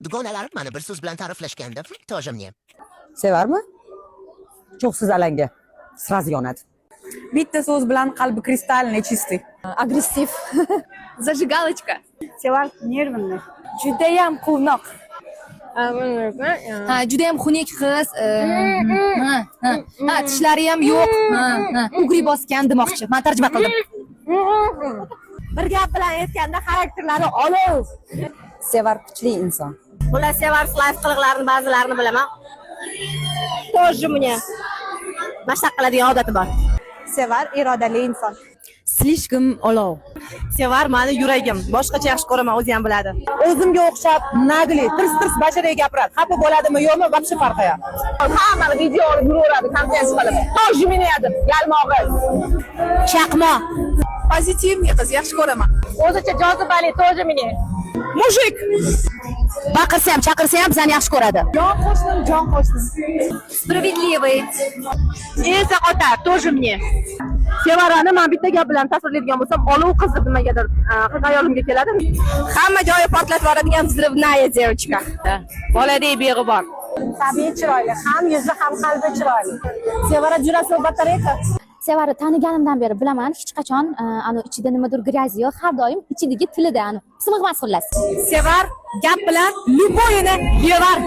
Dugonalarim meni bir so'z bilan ta'riflashganda, tojimni. Sevarmi? Cho'qsiz alanga. Сразу yonadi. Bitta so'z bilan qalbi kristalniy чистый. Agressiv. Zажигалочка. Sevar nervni. Judayam quvnoq. Ha, judayam xunuk qiz. Ha, tishlari ham yo'q. Ugri bosgan demoqchi. Men tarjima qildim. Bir gap bilan aytganda xarakterlari olov. Sevar kuchli inson. Bular Sevar life qiliqlarini ba'zilarini bilaman. Тоже мне. Mashaq qiladigan odati bor. Sevar irodali inson. Slishkim olov. Sevar mani yuragim. Boshqacha yaxshi ko'raman, o'zi ham biladi. O'zimga o'xshab nagli, tirs basharaga gapiradi. Xafa bo'ladimi, yo'qmi, вообще farqi yo'q. Hammani video olib yuraveradi, kontent qilib. Тоже меня deb, yalmog'i. Chaqmo. Pozitivniy qiz, yaxshi ko'raman. O'zicha jozibali, тоже меня. Mujik. Baqirsa ham, chaqirsa ham bizani yaxshi ko'radi. Jon qo'shnim. Справедливый. Esa ota, тоже мне. Sevarani men bitta gap bilan tasvirlaydigan bo'lsam, olov qizni nimagadir hayolimga keladi. Hamma joyi portlatib yuboradigan взрывная девочка. Boladek beg'ubor. Tabiiy chiroyli, ham yuzi ham qalbi chiroyli. Sevara jurasi batareyka. Sevarni taniganimdan beri bilaman, hech qachon anu ichida nimadir gryaz yo'q, har doim ichidagi tilida anu pismiq emas xullas. Sevar gap bilan любойni yevar.